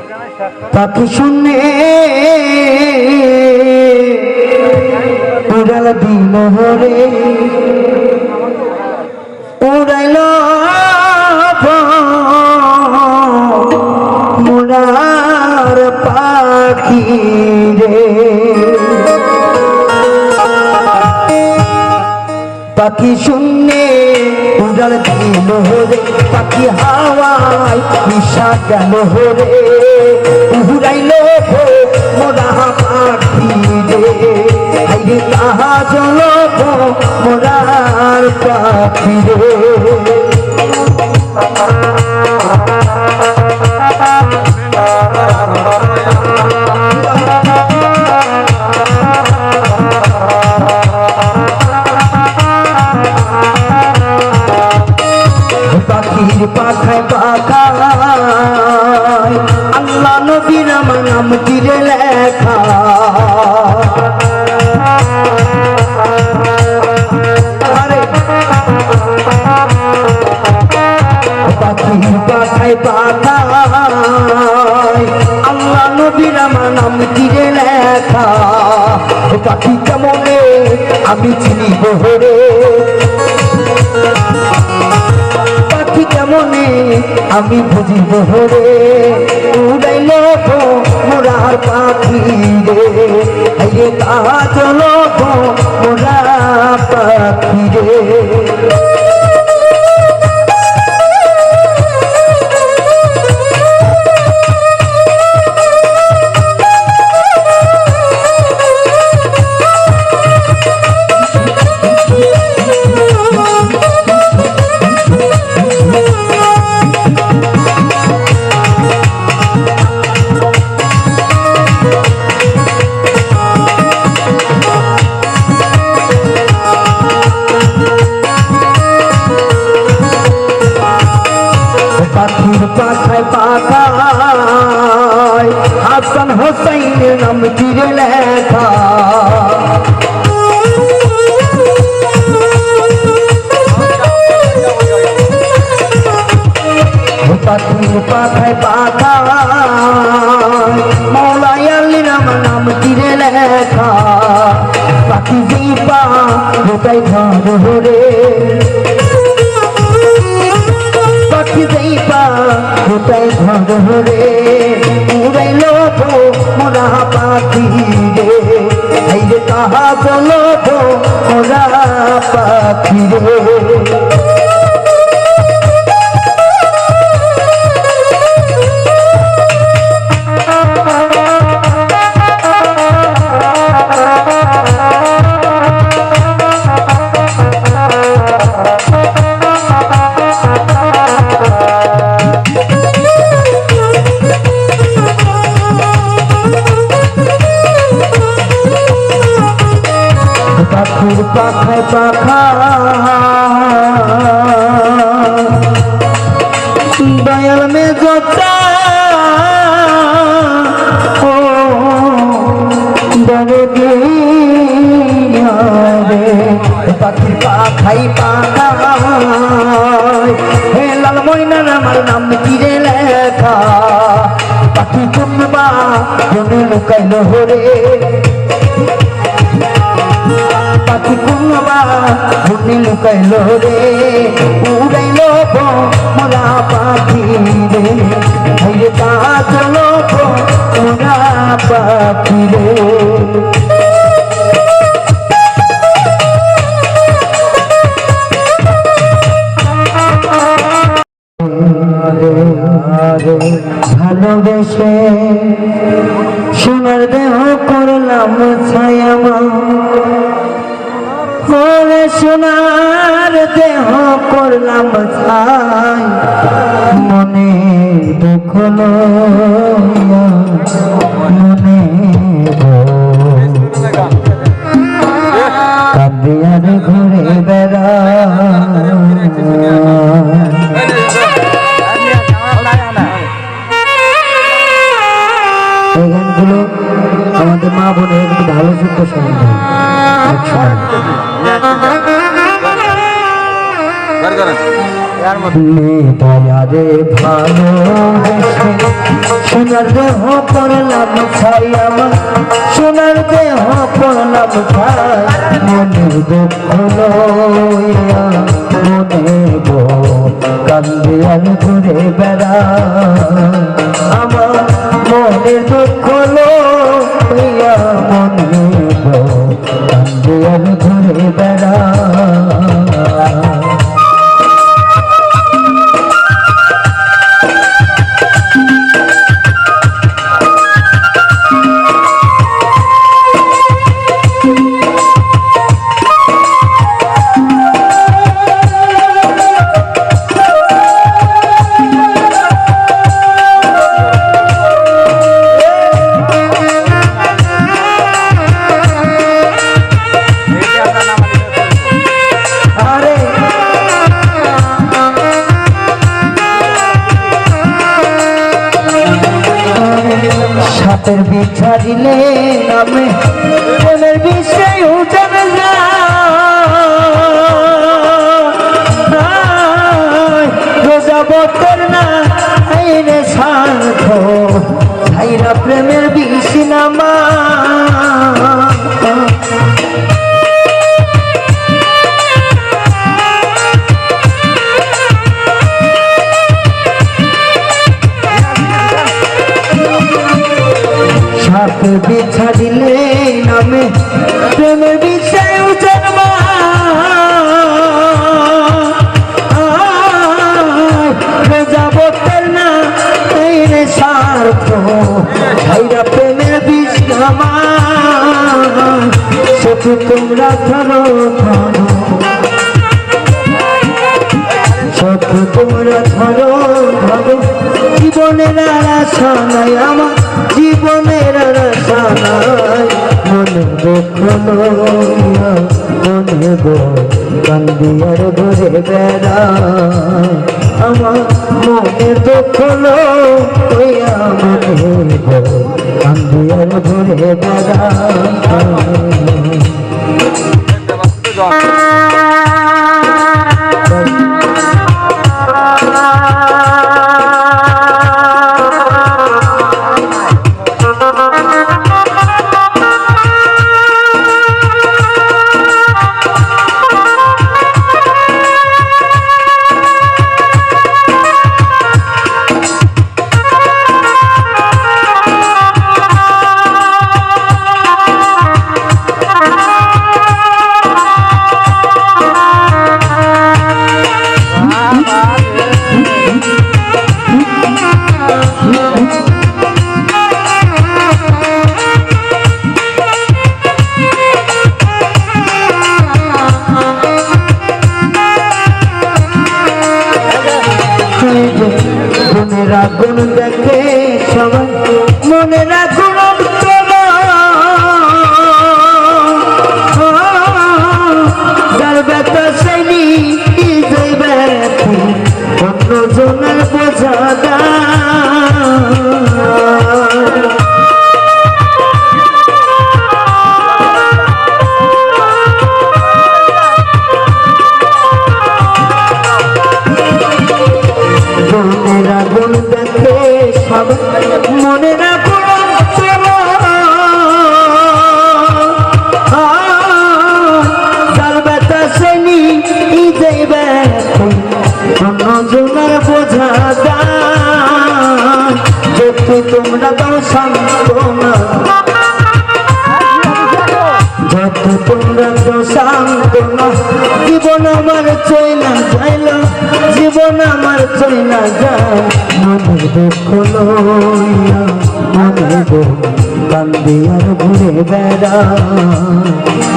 পাখি শুনে উড়াল দিল হরে উড়াইল মোরার পাখি রে পাখি শুনে উড়াল দিল হরে পাখি হাওয়ায় মিশা গেল হরে উড়াইল মোরা পাখি রে আইরে তাহা চল মোরার পাখি রে পাখির পাখায় পাখায় আল্লাহ নবীর আমার নাম তীরে লেখা পাখির পাখায় পাখায় আল্লাহ নবীর আমার নাম তীরে লেখা পাখি কেমনে আমি চিনি বহরে কেমনে আমি বুঝিব রে উড়াইল মোরার পাখি রে আইরে তাহা চল মোরা পাখি রে পাখির পাখায় পাখায় হাসান হোসাইনের নাম তীরে লেখা পাখির পাখায় পাখায় মৌলাই আলীর আমার নাম তীরে লেখা পাখি দীপা গোটাই ঘর রে পাখি দীপা গোটাই ঘর রে উড়াইল মোরা পাখি রে আইরে তাহা চল মোরা পাখি রে পাখির পাখায় পাখায় দয়াল মেজটা ও দরদে রে পাখির পাখায় পাখায় হে লাল ময়নার আমার নাম তীরে লেখা পাখি কুনবা জনে লুকাইল হরে পাখি কুনবা জনে লুকাইল রে উড়াইল মোরা পাখি রে আইরে তাহা চল মোরা পাখি রে ভালোবেসে সোনার দেহ করলাম ছায়ামা ওরে সোনার দেহ করলাম ছাই মনে দুঃখ মনে কাঁদিয়ার ঘুরে বেড়া এই গানগুলো আমাদের মা বোনের একটু ভালো চিন্তা শুনতে Gar-garan. দয়ারে ভালো সোনার দেহ পড়লাম ছাই আমার সোনার দেহ পড়লাম ছাই মনের দুঃখ লইয়া মনে গো কান্দে আমি ঘুরে বেড়া আমার মনের দুঃখ লইয়া মনে গো কান্দে আমি ঘুরে বেড়া সাপের বিছা দিলে নামে মনের বিষয় উঠানো যায় রোজা বতর না আইনে স্বার্থ ছাইরা প্রেমের বিষ নামা সাপ বিছা দিলে নামে প্রেমের বিষয় জন্মা যাব না এই রে স্বার্থ ছাইরা প্রেমের বিষ নামা শত্রু তোমরা ধরো ধরো শত্রু তোমরা ধরো ধরো জীবনের আশা নাই আমার জীবনের আশা নাই মনে দুঃখ লইয়া মনে গো কান্দিয়ার ঘুরে বেড়া আমার মনের দুঃখ লইয়া মনে গো কান্দিয়ার ঘুরে বেড়া মনের আগুন দেখে সবাই মনের আগুন যার ব্যথা সেইনি অন্য জনের বোঝা মনের আগুন দেখে সব মনের আগুন যার ব্যথা শ্রেণী দেবে অন্য জনের বোঝা যেহেতু তোমরা দাও সান্ত্বনা যত তোমরা তো সান্ত্বনা জীবন আমার চইলা যাইল জীবন আমার চইলা যায় মনের দুঃখ লইয়া মনে গো কান্দিয়ার ঘুরে বেড়া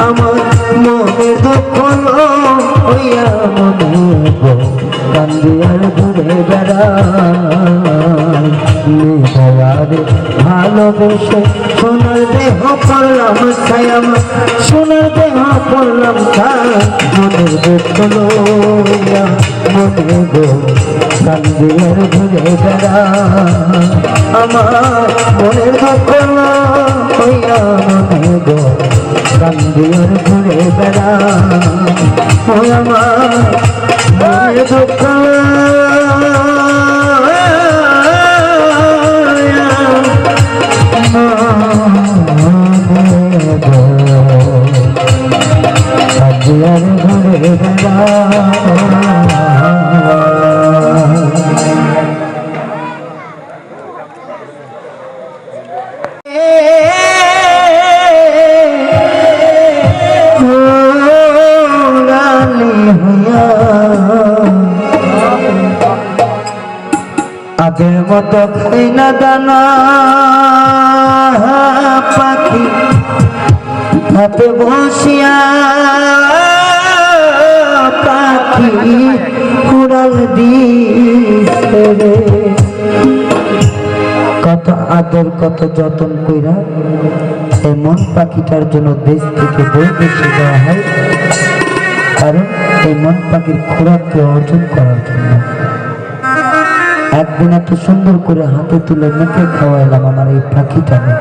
আমার মনের দুঃখ লইয়া মনে গো কান্দিয়ার ঘুরে বেড়া দয়ারে ভালোবেসে সোনার দেহ পড়লাম ছাই আমার সোনার দেহ পড়লাম ছাই মনের দুঃখ লইয়া মনে গো কান্দিয়ার ঘুরে বেড়া আমার মনের দুঃখ লইয়া মনে গো কান্দিয়ার ঘুরে বেড়া আমার দুঃখ আর ঘুরে আগের মতো খাই না দানা পাখি হাতে বসিয়া পাখি কুড়াল দিছে রে কত আদর কত যতন কইরা এই মন পাখিটার জন্য দেশ থেকে বই বেশি দেওয়া হয় কারণ এই মন পাখির খোরাককে অর্জন করার জন্য একদিন এত সুন্দর করে হাতে তুলে মুখে খাওয়াইলাম আমার এই পাখিটাকে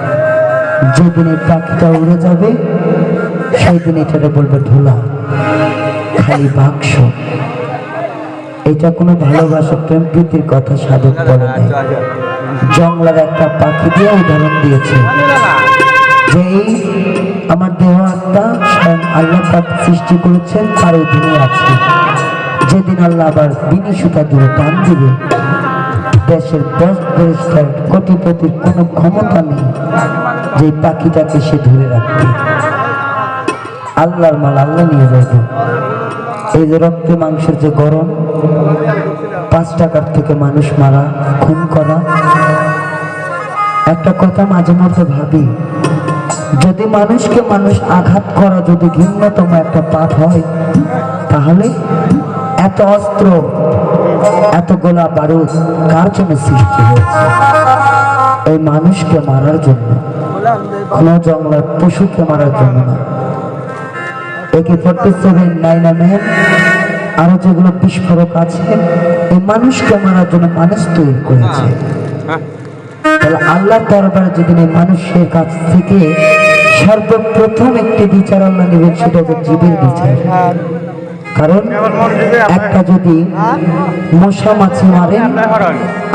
যেদিন এই পাখিটা উড়ে যাবে সেই দিন এটাকে বলবে ধুলা খালি বাক্স এটা কোনো ভালোবাসা প্রেম প্রীতির কথা সাধক বলে নাই জংলার একটা পাখি দিয়ে উদাহরণ দিয়েছে যে আমার দেহ আত্মা স্বয়ং আল্লাহ পাক সৃষ্টি করেছেন তার অধীনে আছে যেদিন আল্লাহ আবার বিনি সুতা দিয়ে টান দিবে দেশের 10 ব্যারিস্টার কোটিপতির কোনো ক্ষমতা নেই যে পাখিটাকে সে ধরে রাখবে আল্লাহর মাল আল্লাহ নিয়ে যাবে এই যে রক্তে মাংসের যে গরম 5 টাকার থেকে মানুষ মারা খুন করা একটা কথা মাঝে মধ্যে ভাবি যদি মানুষকে মানুষ আঘাত করা যদি ঘৃণ্যতম একটা পাপ হয় তাহলে এত অস্ত্র এত গোলা বারুদ কার জন্য সৃষ্টি হয়েছে এই মানুষকে মারার জন্য কোনো জঙ্গলের পশুকে মারার জন্য না AK-47 9mm আরো যেগুলো বিস্ফোরক আছে এই মানুষকে মারার জন্য মানুষ তৈরি করেছে তাহলে আল্লাহর দরবারে যেদিন এই মানুষের কাছ থেকে সর্বপ্রথম একটি বিচার আল্লাহ নেবেন সেটা হচ্ছে জীবের বিচার কারণ একটা যদি মশা মাছি মারে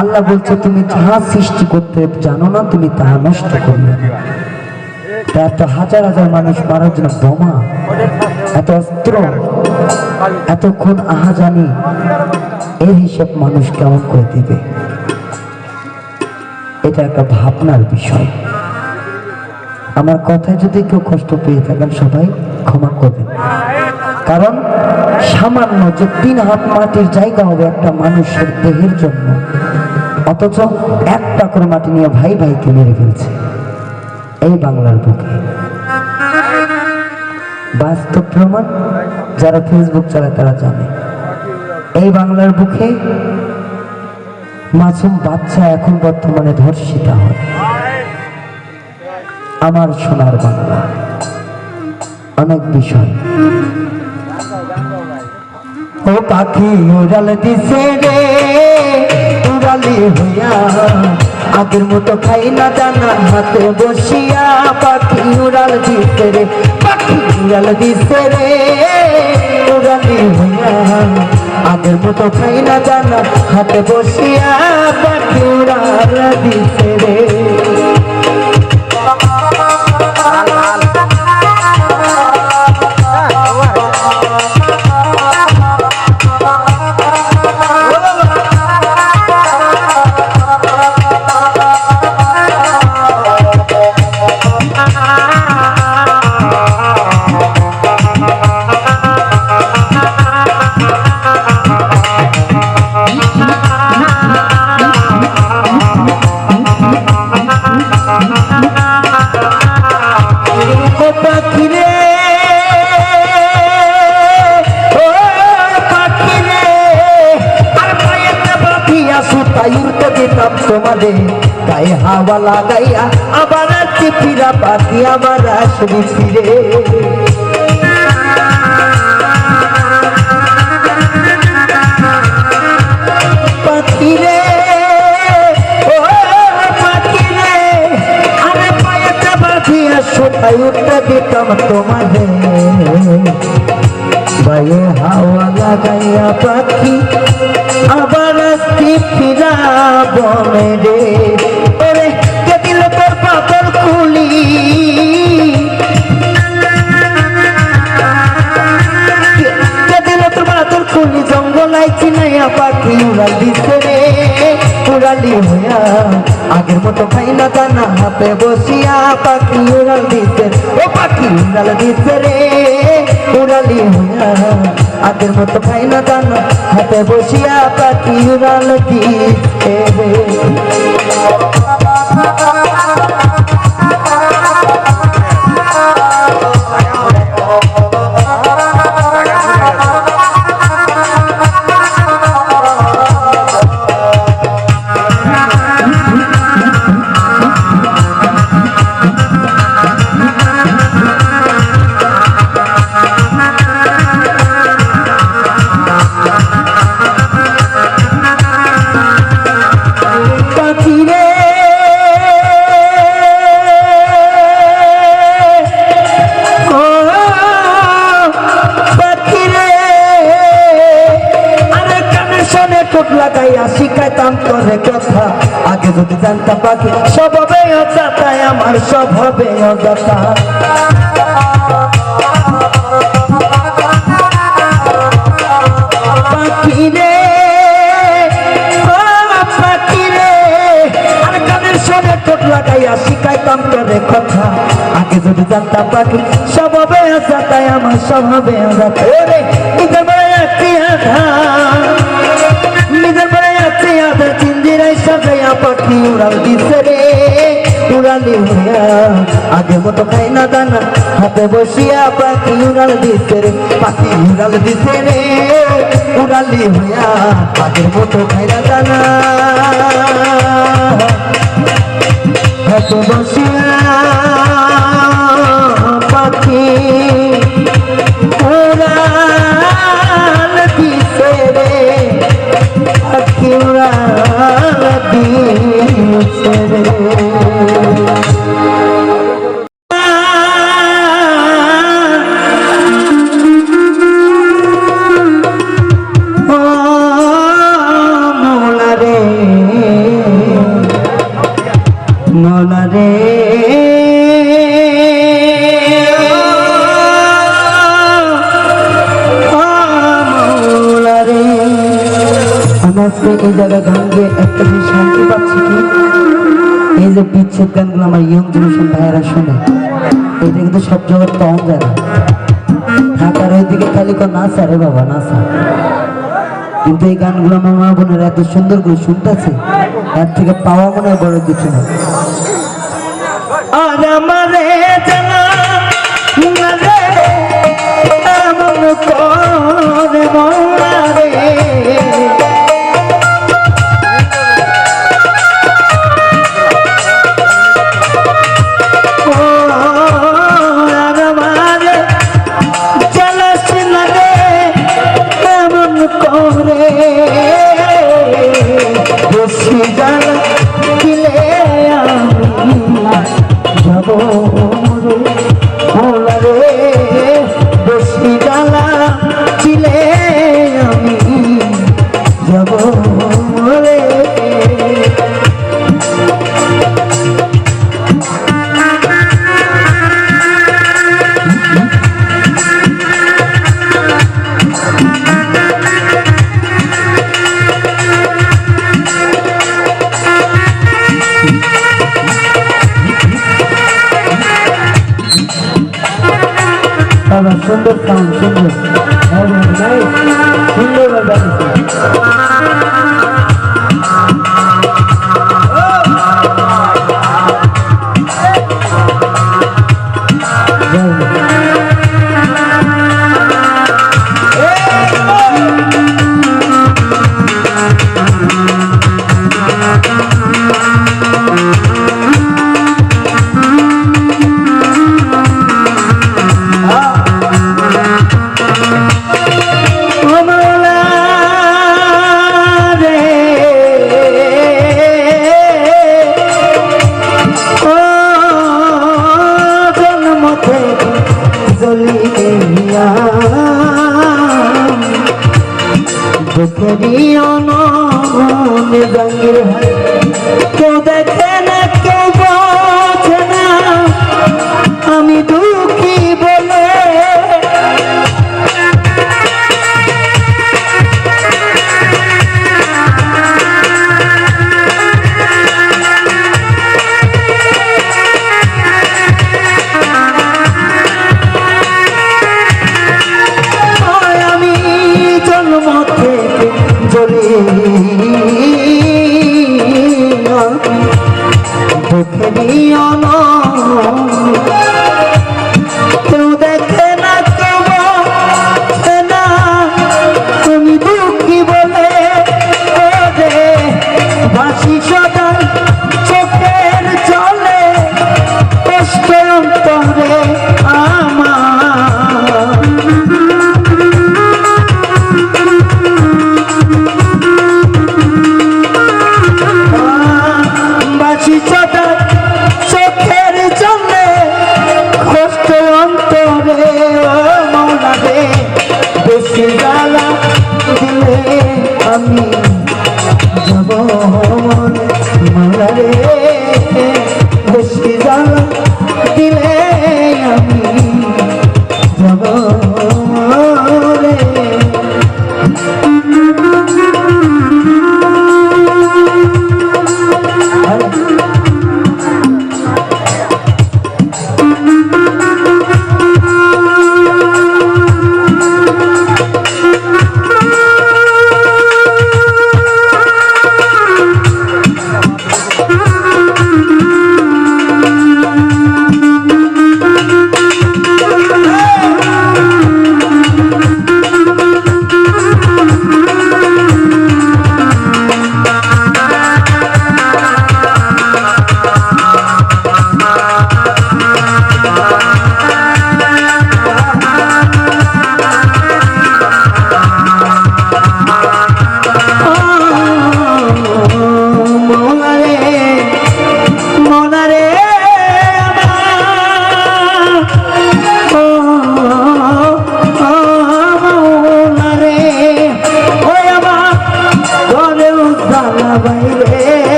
আল্লাহ বলছে তুমি যাহা সৃষ্টি করতে জানো না তুমি তাহা নষ্ট করবে এত হাজার হাজার মানুষ মারার জন্য বোমা এত অস্ত্র এত খুন আহাজানি এই হিসাব মানুষ কেমন করে দিবে এটা একটা ভাবনার বিষয় আমার কথায় যদি কেউ কষ্ট পেয়ে থাকেন সবাই ক্ষমা করবেন কারণ সামান্য যে 3 হাত মাটির জায়গা হবে একটা মানুষের দেহের জন্য অথচ 1 টাকার মাটি নিয়ে ভাই ভাইকে মেরে ফেলছে এই বাংলার বুকে বাস্তব প্রমাণ যারা ফেসবুক চালায় তারা জানে এই বাংলার বুকে মাসুম বাচ্চা এখন বর্তমানে ধর্ষিতা হয় আমার সোনার বাংলা অনেক বিষয় ও পাখি উড়াল দিছে রে উড়ালি হইয়া আগের মতো খাই না দানা হাতে বসিয়া পাখি উড়াল দিছে রে পাখি উড়াল দিছে রে উড়ালি হইয়া আগের মতো খাই না দানা হাতে বসিয়া পাখি উড়াল দিছে রে তোমাদের গায়ে হাওয়া লাগাইয়া আবার চিপিরা পাখি আবার আসবি ফিরে পাখি রে ও পাখি রে আরে পায়েতে বাঁধিয়া সোটাই উঠতে দিতাম তোমাদের গায়ে হাওয়া লাগাইয়া পাখি আবার আসছি ফিরা বনে রে ওরে কে দিল তোর পাথর খুলি কে দিল তোর পাথর খুলি জঙ্গল আইছি নাইয়া পাখি উড়াল দিছে রে উড়ালি হইয়া আগের মতো খাই না দানা হাতে বসিয়া পাখি উড়াল দিছে ও পাখি উড়াল দিছে রে উড়ালি হইয়া আগের মতো খাই না দানা হাতে বসিয়া পাখি উড়াল দিছে রে লাগাইয়া শিখাইতাম তোরে কথা আগে যদি জানতাম পাখি স্বভাবে অজাতায় আমার স্বভাবে অজাতা পাখি রে পাখি রে আর কানের সঙ্গে ঠোঁট লাগাইয়া শিখাইতাম তোরে কথা আগে যদি জানতাম পাখি স্বভাবে অজাতায় আমার স্বভাবে অজাতা ওরে নিজের বেড়ে একটি আধা নিজের বেড়ে আছে আধা চিন্দিরাই সাজাইয়া পাখি উড়াল দিছে রে উড়ালি হইয়া আগের মতো খাই না দানা হাতে বসিয়া পাখি উড়াল দিছে রে পাখি উড়াল দিছে রে উড়ালি হইয়া আগের মতো খাই না দানা হাতে বসিয়া পাখি উড়াল দিছে রে মোলা রে আজকে এই জায়গায় গান গিয়ে একটা জিনিস শান্তি পাচ্ছি কি এই যে বিচ্ছেদ গানগুলো আমার ইয়ং জেনারেশন ভাইয়েরা শোনে এটা কিন্তু সব জগৎ পাওয়া যায় না ঢাকার ওইদিকে খালি নাচা রে বাবা নাচা কিন্তু এই গানগুলো আমার মা বোনেরা এত সুন্দর করে শুনতেছে এর থেকে পাওয়া মনে হয় বড় কিছু না আর আমারে জানা রে এমন করে মোলা রে সুন্দর সাউন্ড সুন্দর সুন্দর দুঃখেরিও কেউ দেখে না কেউ বোঝে না তুমি দুঃখী বলে ওরে ভাসি সদা চোখের জলে কষ্ট অন্তরে আমার ভাসি সদা চোখের জলে কষ্ট অন্তরে ও মৌলা রে বেশি জ্বালা দিলে আমি যাব মৌলা রে বেশি জ্বালা দিলে আমি যাব রে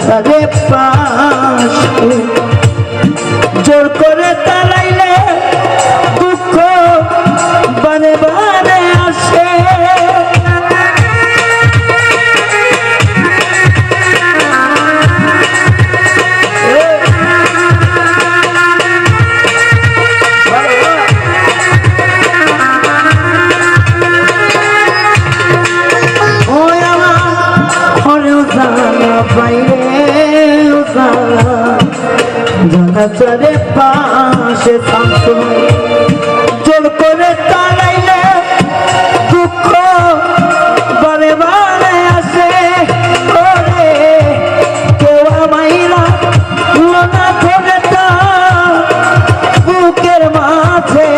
চলে পাশ জোর করে তালাইলে দুঃখ বারে বারে আসে জানাচারে পাশে থাকতো জোর করে তালাইলে দুঃখ বারে বারে আসে ওরে কেউ আমাইরা না ধরে তা বুকের মাঝে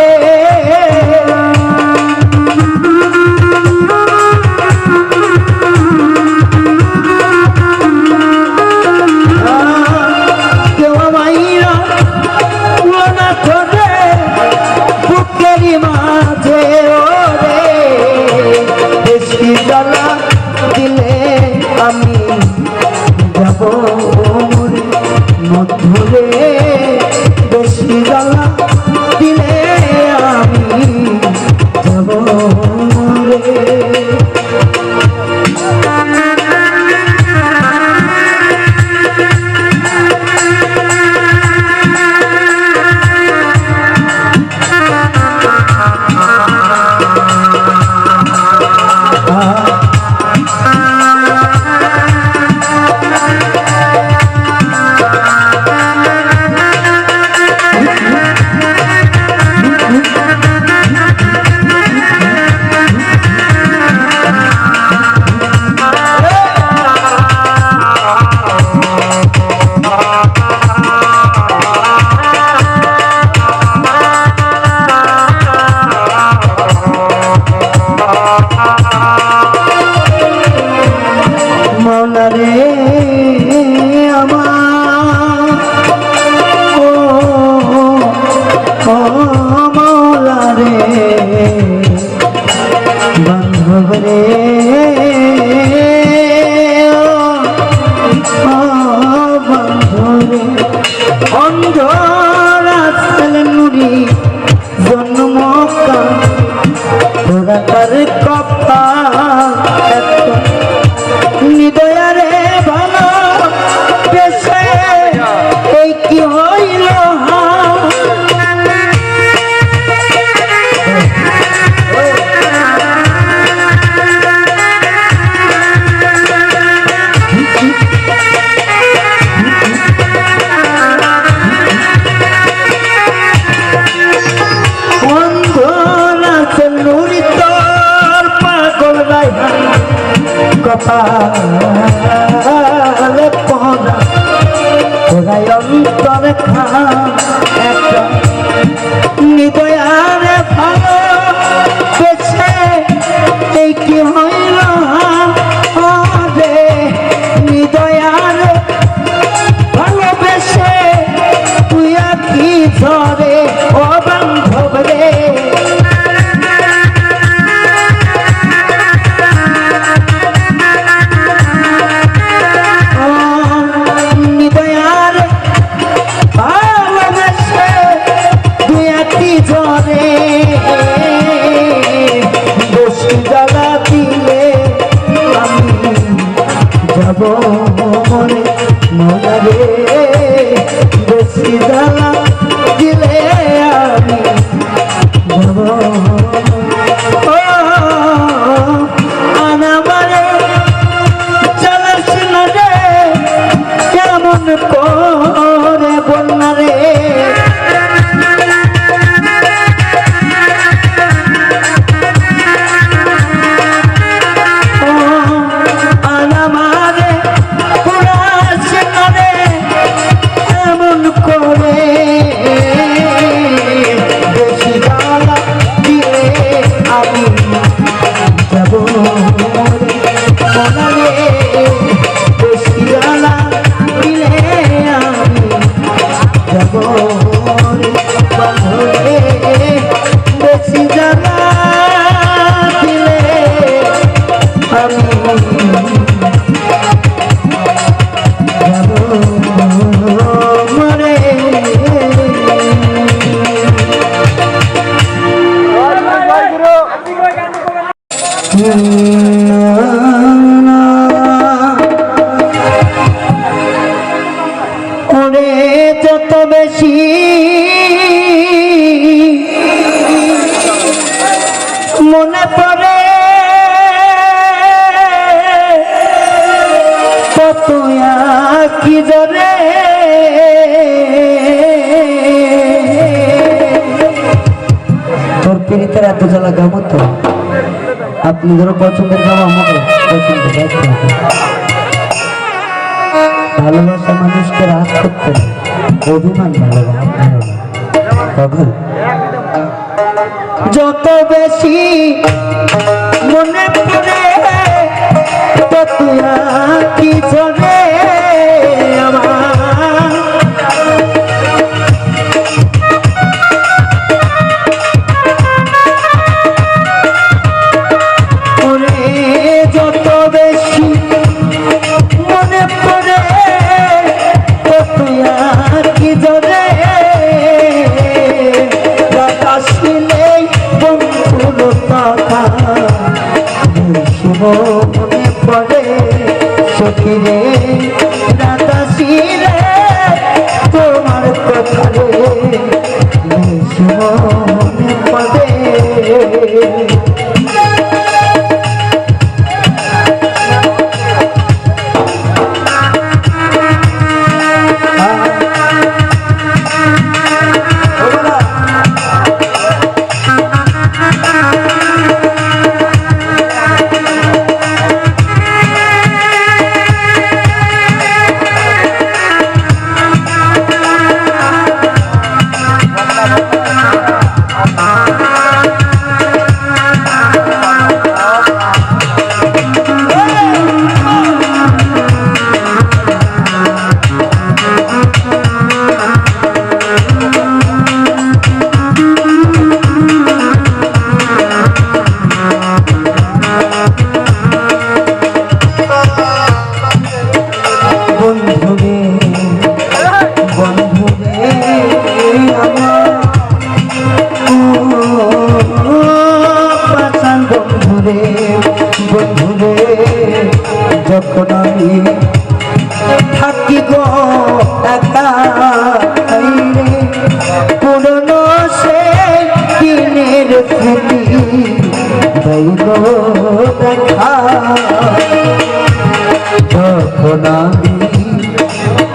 মাঝে ওরে বেশি জ্বালা দিলে আমি যাব মধুরে বেশি জ্বালা দিলে আমি যাব রে দেখা একটা নিদয়ার ভালো বেছে এই কি হইল রে নিদয়ার ভালোবেসে তুই আখি ধরে ও বান্ধব রে যাব মনে মনে বেশি জ্বালা দিলে আমি যাব আনামারে চালাস না রে কেমন করে বন্যা রে ওরে যত বেশি মনে পড়ে কত কি ধরে তোর পীড়িতের এত জ্বালা গাবো তো আপনি ধরো পছন্দের গাবো আমাকে পছন্দ দেখতে হবে ভালোবাসা মানুষকে রাগ করতে অভিমান ভালো যত বেশি মনে পড়ে তত কি ধরে যত বেশি মনে পড়ে কি ধরে আসলে বন্ধুর কথা মনে পড়ে সখিরে রাতাশিরে তোমার কথা রে মনে পড়ে যখন আমি থাকি গো একা পুরনো সে দিনের স্মৃতি দৈব দেখা যখন আমি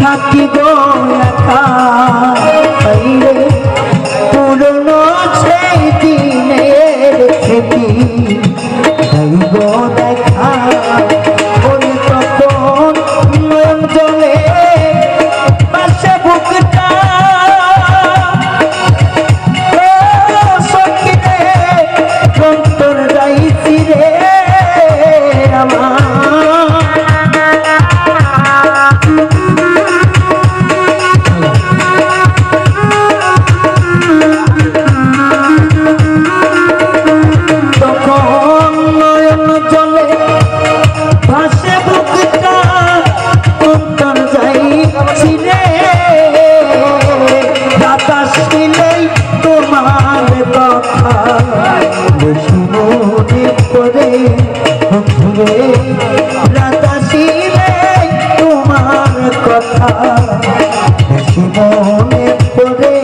থাকি গো একা পুরনো সেই দিনের স্মৃতি দৈব দেখা তখন নয়ন জলে পাশে বুকটা কথা বেশি মনে পড়ে।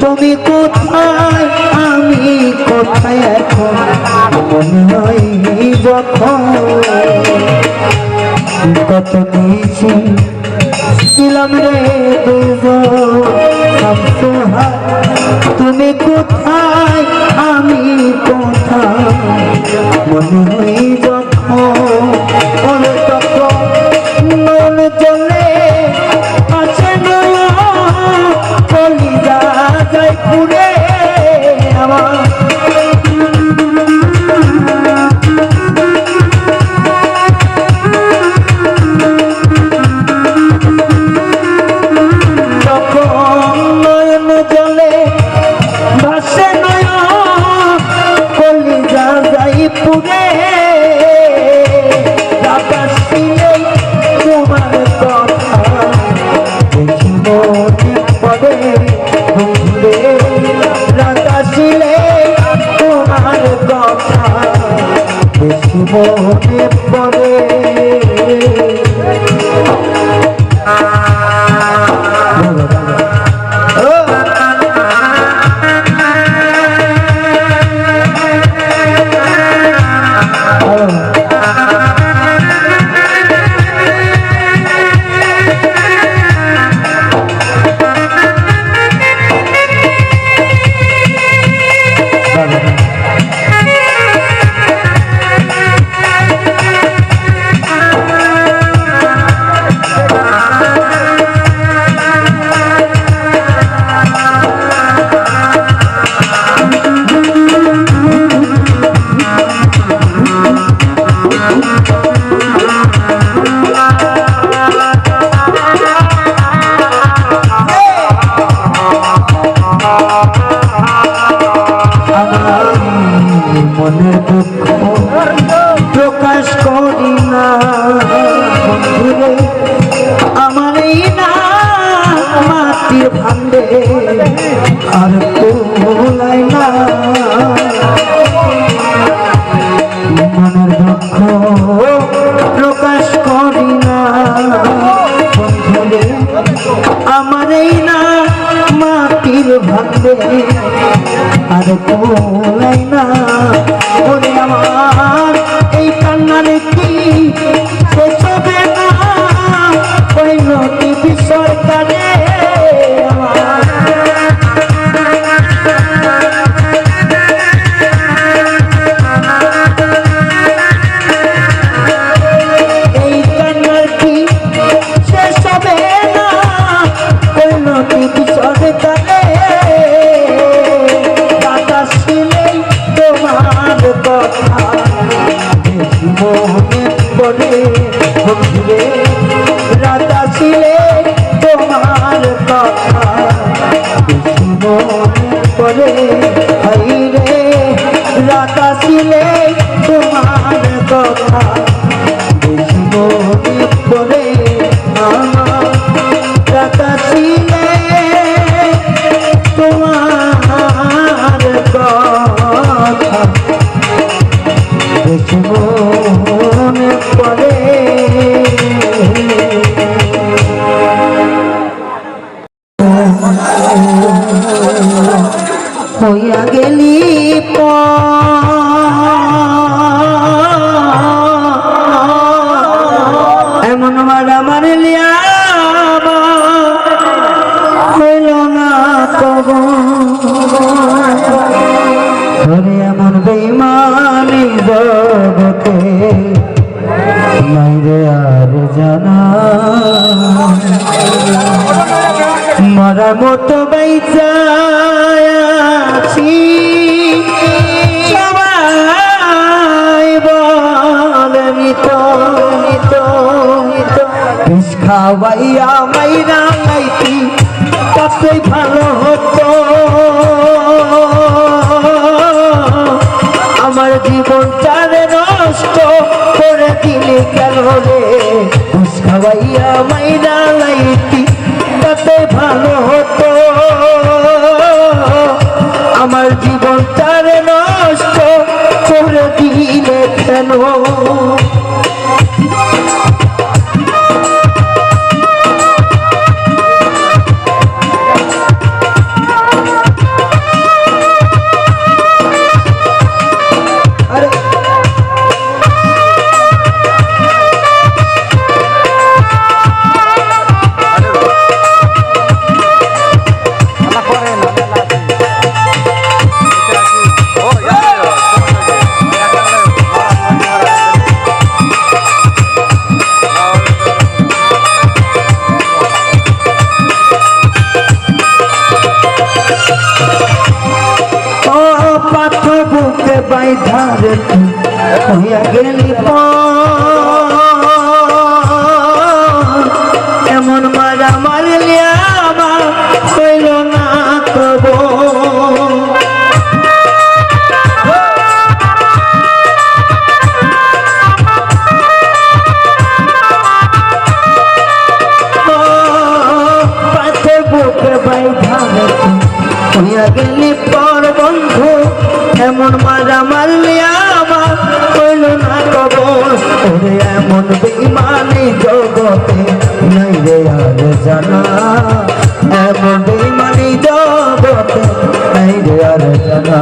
তুমি কোথায় আমি কোথায় এখন মনে হয় যখন কত নিয়েছি ছিলাম রে তুমি কোথায় আমি কোথায় মনে হয় যখন তখন মন চলে আছে কলিজা যায় পুরে আমার তখন নয়ন জলে ভাসে নয়ন কলিজা যায় পুরে তোমার কথা দেখি মনে পড়ে বন্ধুরে রাতাসিলে তোমার কথা বেশি মনে পড়ে। মনের দুঃখ প্রকাশ করি না বন্ধুরে আমার এই না মাটির ভান্ডে আর কোলাই না মনের দুঃখ প্রকাশ করি না বন্ধুরে আমার এই না মাটির ভান্ডে আর কোলাই না ওরে আমার এই কান্নার কি শেষ হবে না ওই নদী সরকারে এই কান্নার কি শেষ হবে না ওই নদী সরকারে কথা বেশি মনে পড়ে বন্ধুরে রাতাসিলে তোমার কথা বেশি মনে পড়ে হাইরে রাতাসিলে তোমার কথা বেশি মনে পড়ে আমার রাতাসিলে তোমার কথা বেশি মনে পড়ে। হইয়া গেলি এমন মারামা এমন বেঈমানি জগতে নাই রে আর জানা মরার মতো বাইচা আছি সবাই বলে মৃত মৃত মৃত বিষ খাওয়াইয়া মাইরা লাইতি তাতেই ভালো হতো আমার জীবনটারে নষ্ট করে দিলে কেন রে বিষ খাওয়াইয়া মাইরা লাইতি তাতে ভালো হতো আমার জীবনটারে নষ্ট করে দিলে কেন বাইধারে হইয়া গেলি এমন মারা মারলি আমার হইল না তব পাথর বুকে বাইধারে হইয়া গেলি পর বন্ধু এমন মারা মারলি আমার হইল না কবর ওরে এমন বেঈমানি জগতে নাই রে আর জানা এমন বেঈমানি জগতে নাই রে আর জানা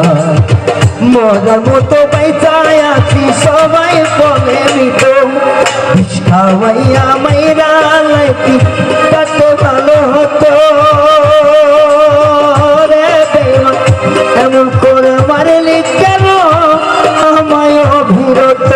মরার মতো বাইচায় আছি সবাই বলে মৃত বিষ খাওয়াইয়া মাইরা লাইতি তাতে ভালো হতো রে বেঈমান এমন করে মারলি কেন আমায় অভিরত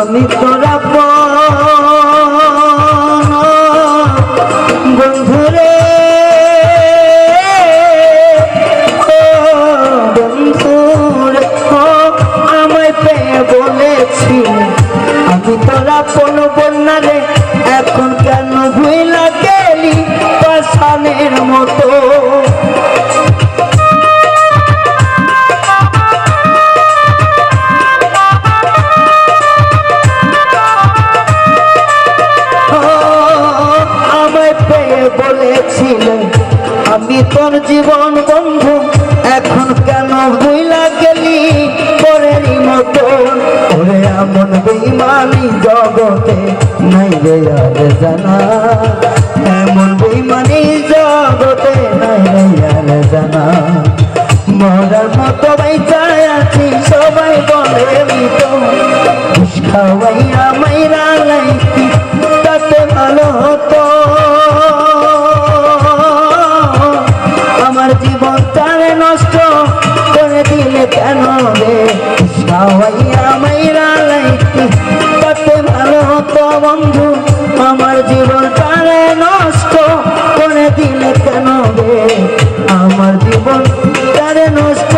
আমি তোরা বন্ধুরে বন্ধুরে আমায় পেয়ে বলেছি আমি তোরা কোনো বন্যা রে এখন কেন ভুইলা গেলি পাষাণের মতো আমি তোর জীবন বন্ধু এখন কেন ভুইলা গেলি পরেরই মতো ওরে এমন বেঈমানি জগতে নাই রে আর জানা এমন বেঈমানি জগতে নাই রে আর জানা মরার মতো বাইচায় আছি সবাই বলে মৃত বিষ খাওয়াইয়া মাইরা লাইতি তাতে ভালো হতো আমার জীবনটারে নষ্ট করে দিলে কেন রে খাওয়াইয়া মাইরা লাইতি তাতে ভালো হতো বন্ধু আমার জীবনটারে নষ্ট করে দিলে কেন রে আমার জীবনটারে নষ্ট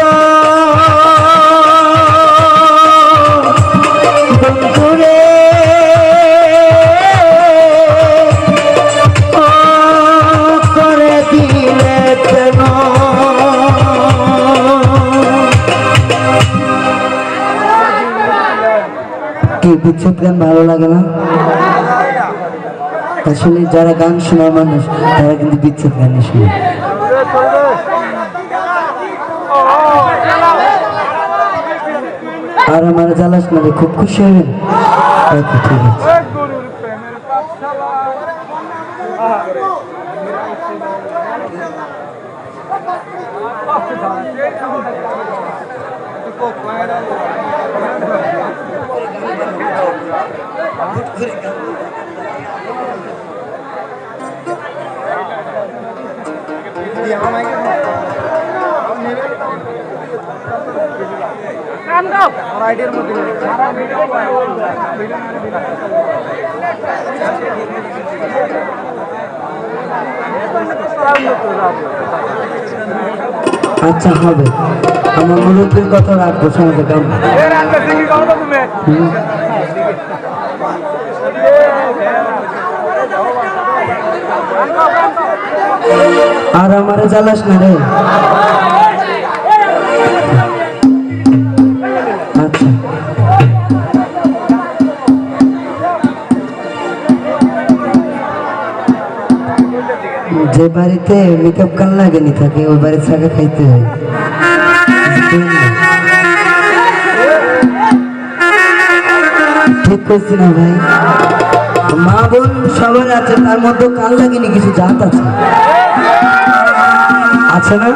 কি বিচ্ছেদ গান ভালো লাগে না? আসলে যারা গান শোনার মানুষ তারা কিন্তু বিচ্ছেদ গানই শুনে। আর আমার জ্বালাস না রে, খুব খুশি হবেন। আচ্ছা ঠিক আছে। আচ্ছা হবে, আমার মুরব্বীর কথা রাখবো সমাজে গান। আর আমারে জ্বালাস না রে। আচ্ছা যে বাড়িতে মেকআপ গান লাগেনি থাকে ওই বাড়ির ছাগা খাইতে হয়। ঠিক করছি না ভাই? মা বোন সবার আছে, তার মধ্যে কান লাগেনি কিছু জাত আছে, আছে না?